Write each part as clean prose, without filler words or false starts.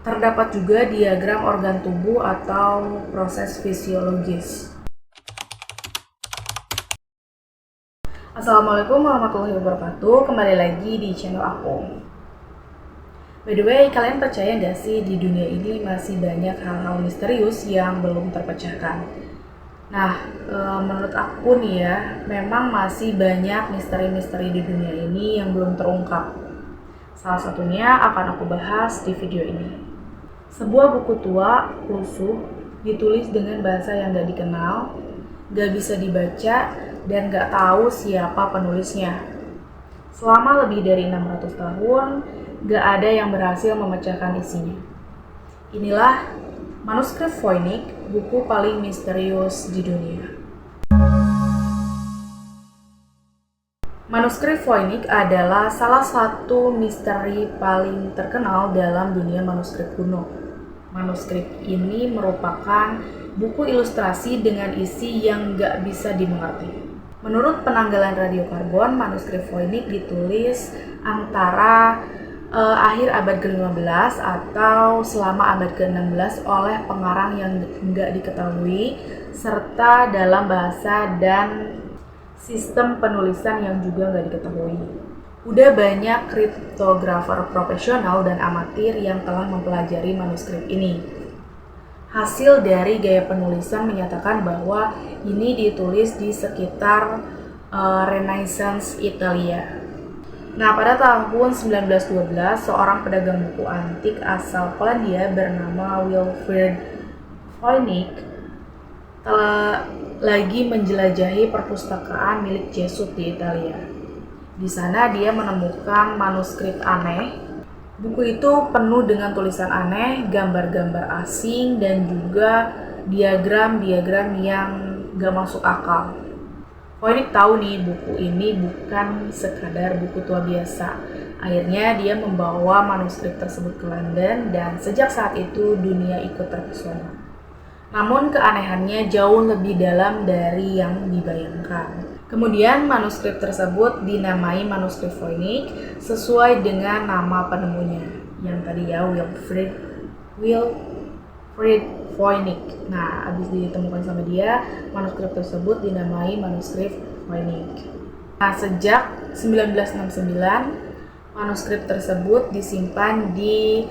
Terdapat juga diagram organ tubuh atau proses fisiologis. Assalamualaikum warahmatullahi wabarakatuh, kembali lagi di channel aku. By the way, kalian percaya gak sih di dunia ini masih banyak hal-hal misterius yang belum terpecahkan? Nah, menurut aku nih ya, memang masih banyak misteri-misteri di dunia ini yang belum terungkap. Salah satunya akan aku bahas di video ini. Sebuah buku tua, lusuh, ditulis dengan bahasa yang gak dikenal, gak bisa dibaca, dan gak tahu siapa penulisnya. Selama lebih dari 600 tahun, gak ada yang berhasil memecahkan isinya. Inilah manuskrip Voynich, buku paling misterius di dunia. Manuskrip Voynich adalah salah satu misteri paling terkenal dalam dunia manuskrip kuno. Manuskrip ini merupakan buku ilustrasi dengan isi yang gak bisa dimengerti. Menurut penanggalan radiokarbon, manuskrip Voynich ditulis antara akhir abad ke-15 atau selama abad ke-16 oleh pengarang yang gak diketahui, serta dalam bahasa dan sistem penulisan yang juga gak diketahui. Udah banyak kriptografer profesional dan amatir yang telah mempelajari manuskrip ini. Hasil dari gaya penulisan menyatakan bahwa ini ditulis di sekitar Renaissance Italia. Nah, pada tahun 1912, seorang pedagang buku antik asal Polandia bernama Wilfrid Voynich telah lagi menjelajahi perpustakaan milik Jesuit di Italia. Di sana dia menemukan manuskrip aneh. Buku itu penuh dengan tulisan aneh, gambar-gambar asing, dan juga diagram-diagram yang gak masuk akal. Voynich tahu nih buku ini bukan sekadar buku tua biasa. Akhirnya dia membawa manuskrip tersebut ke London dan sejak saat itu dunia ikut terpesona. Namun keanehannya jauh lebih dalam dari yang dibayangkan. Kemudian manuskrip tersebut dinamai manuskrip Voynich sesuai dengan nama penemunya yang tadi ya, Wilfrid Voynich. Nah, habis ditemukan sama dia, manuskrip tersebut dinamai manuskrip Voynich. Nah, sejak 1969 manuskrip tersebut disimpan di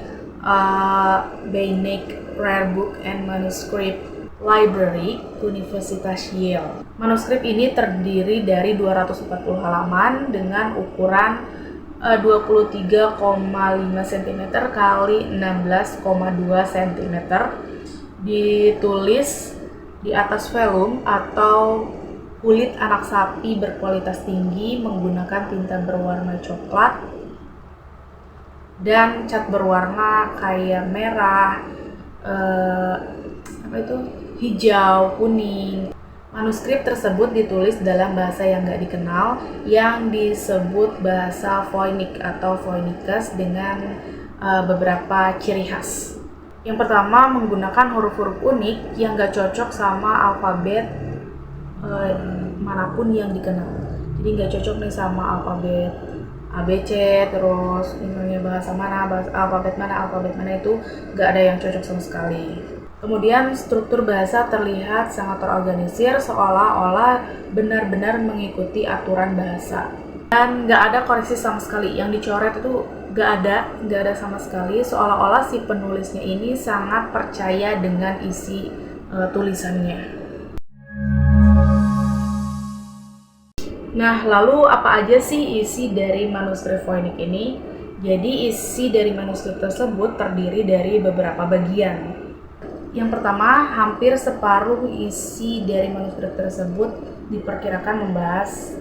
Beinecke Rare Book and Manuscript Library, Universitas Yale. Manuskrip ini terdiri dari 240 halaman dengan ukuran 23,5 cm kali 16,2 cm. Ditulis di atas velum atau kulit anak sapi berkualitas tinggi menggunakan tinta berwarna coklat dan cat berwarna kayak merah, hijau, kuning. Manuskrip tersebut ditulis dalam bahasa yang gak dikenal yang disebut bahasa Voynich atau Voyniches dengan beberapa ciri khas. Yang pertama, menggunakan huruf-huruf unik yang gak cocok sama alfabet manapun yang dikenal. Jadi gak cocok nih sama alfabet ABC, terus misalnya bahasa mana, alfabet mana itu gak ada yang cocok sama sekali. Kemudian struktur bahasa terlihat sangat terorganisir seolah-olah benar-benar mengikuti aturan bahasa. Dan gak ada koreksi sama sekali, yang dicoret itu gak ada sama sekali, seolah-olah si penulisnya ini sangat percaya dengan isi tulisannya. Nah, lalu apa aja sih isi dari manuskrip Voynich ini? Jadi isi dari manuskrip tersebut terdiri dari beberapa bagian. Yang pertama, hampir separuh isi dari manuskrip tersebut diperkirakan membahas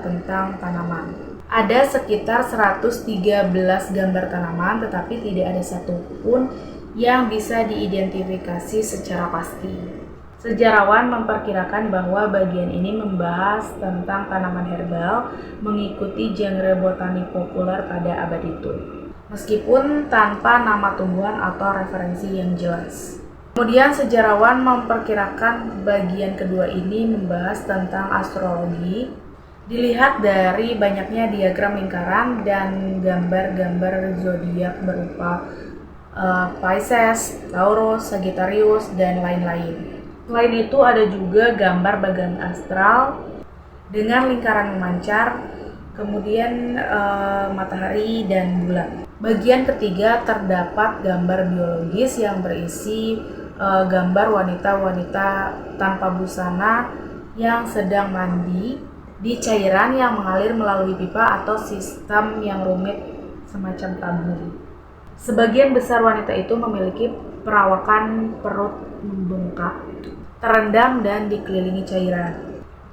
tentang tanaman. Ada sekitar 113 gambar tanaman, tetapi tidak ada satupun yang bisa diidentifikasi secara pasti. Sejarawan memperkirakan bahwa bagian ini membahas tentang tanaman herbal mengikuti genre botanik populer pada abad itu, meskipun tanpa nama tumbuhan atau referensi yang jelas. Kemudian sejarawan memperkirakan bagian kedua ini membahas tentang astrologi, dilihat dari banyaknya diagram lingkaran dan gambar-gambar zodiak berupa Pisces, Taurus, Sagittarius, dan lain-lain. Selain itu ada juga gambar bagan astral dengan lingkaran memancar, kemudian matahari dan bulan. Bagian ketiga terdapat gambar biologis yang berisi gambar wanita-wanita tanpa busana yang sedang mandi di cairan yang mengalir melalui pipa atau sistem yang rumit semacam tabung. Sebagian besar wanita itu memiliki perawakan perut membengkak, terendam dan dikelilingi cairan.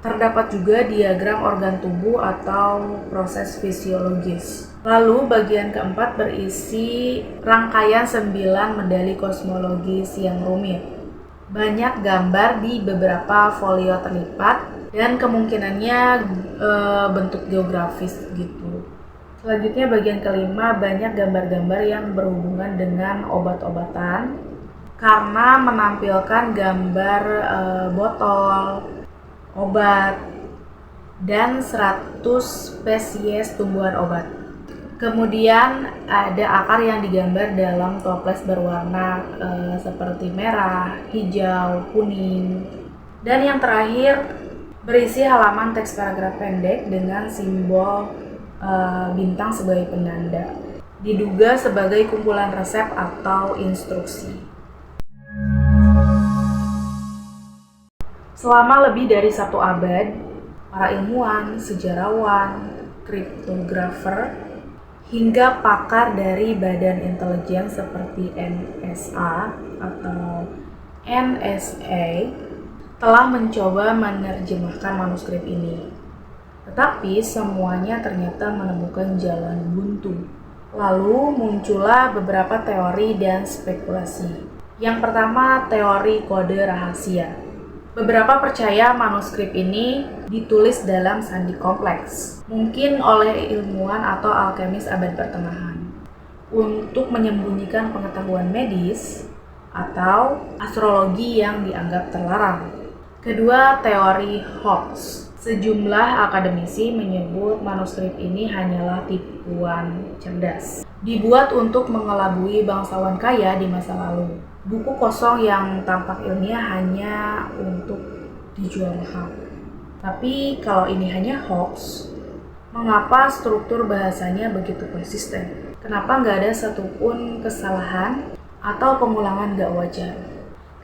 Terdapat juga diagram organ tubuh atau proses fisiologis. Lalu bagian keempat berisi rangkaian 9 medali kosmologis yang rumit. Banyak gambar di beberapa folio terlipat dan kemungkinannya bentuk geografis gitu. Selanjutnya bagian kelima banyak gambar-gambar yang berhubungan dengan obat-obatan karena menampilkan gambar botol, obat, dan 100 spesies tumbuhan obat. Kemudian ada akar yang digambar dalam toples berwarna seperti merah, hijau, kuning. Dan yang terakhir berisi halaman teks paragraf pendek dengan simbol bintang sebagai penanda. Diduga sebagai kumpulan resep atau instruksi. Selama lebih dari 1 abad, para ilmuwan, sejarawan, kriptografer, hingga pakar dari badan intelijen seperti NSA atau NSA telah mencoba menerjemahkan manuskrip ini. Tetapi semuanya ternyata menemukan jalan buntu. Lalu muncullah beberapa teori dan spekulasi. Yang pertama, teori kode rahasia. Beberapa percaya manuskrip ini ditulis dalam sandi kompleks, mungkin oleh ilmuwan atau alkemis abad pertengahan, untuk menyembunyikan pengetahuan medis atau astrologi yang dianggap terlarang. Kedua, teori hoax. Sejumlah akademisi menyebut manuskrip ini hanyalah tipuan cerdas, dibuat untuk mengelabui bangsawan kaya di masa lalu. Buku kosong yang tampak ilmiah hanya untuk dijual mahal. Tapi kalau ini hanya hoax, mengapa struktur bahasanya begitu konsisten? Kenapa nggak ada satupun kesalahan atau pengulangan nggak wajar?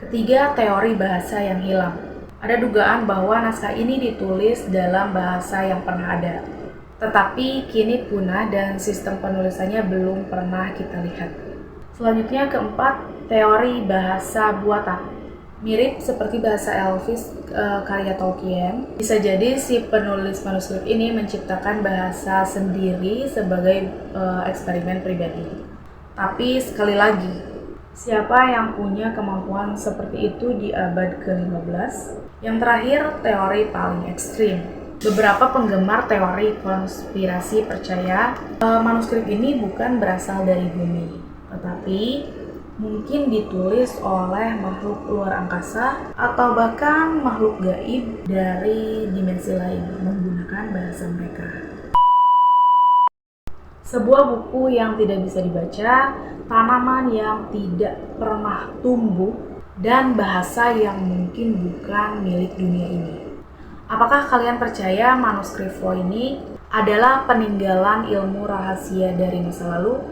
Ketiga, teori bahasa yang hilang. Ada dugaan bahwa naskah ini ditulis dalam bahasa yang pernah ada, tetapi kini punah dan sistem penulisannya belum pernah kita lihat. Selanjutnya keempat, teori bahasa buatan. Mirip seperti bahasa Elvis karya Tolkien. Bisa jadi si penulis manuskrip ini menciptakan bahasa sendiri sebagai eksperimen pribadi. Tapi sekali lagi, siapa yang punya kemampuan seperti itu di abad ke-15? Yang terakhir, teori paling ekstrim. Beberapa penggemar teori konspirasi percaya manuskrip ini bukan berasal dari bumi, tetapi mungkin ditulis oleh makhluk luar angkasa atau bahkan makhluk gaib dari dimensi lain menggunakan bahasa mereka. Sebuah buku yang tidak bisa dibaca, tanaman yang tidak pernah tumbuh, dan bahasa yang mungkin bukan milik dunia ini. Apakah kalian percaya manuskrip Voynich adalah peninggalan ilmu rahasia dari masa lalu?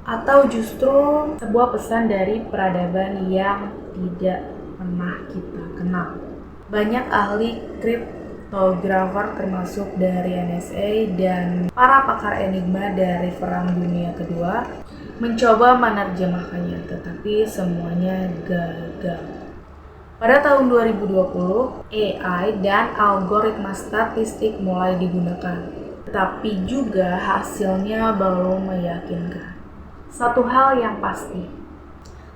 Atau justru sebuah pesan dari peradaban yang tidak pernah kita kenal? Banyak ahli kriptografer termasuk dari NSA dan para pakar enigma dari Perang Dunia Kedua mencoba menerjemahkannya, tetapi semuanya gagal. Pada tahun 2020, AI dan algoritma statistik mulai digunakan, tetapi juga hasilnya belum meyakinkan. Satu hal yang pasti,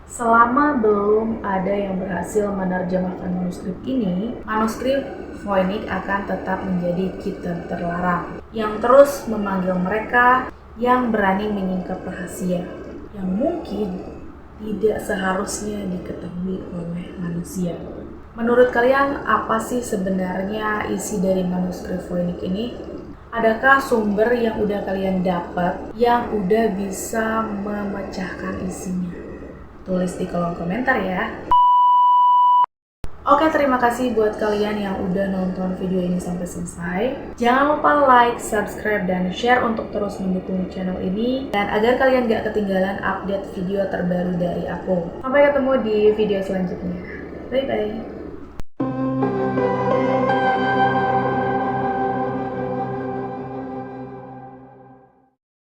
selama belum ada yang berhasil menerjemahkan manuskrip ini, manuskrip Voynich akan tetap menjadi kitab terlarang yang terus memanggil mereka yang berani menyingkap rahasia yang mungkin tidak seharusnya diketahui oleh manusia. Menurut kalian, apa sih sebenarnya isi dari manuskrip Voynich ini? Adakah sumber yang udah kalian dapat yang udah bisa memecahkan isinya? tulis di kolom komentar ya. Oke, terima kasih buat kalian yang udah nonton video ini sampai selesai. Jangan lupa like, subscribe, dan share untuk terus mendukung channel ini. Dan agar kalian gak ketinggalan update video terbaru dari aku. Sampai ketemu di video selanjutnya. Bye-bye.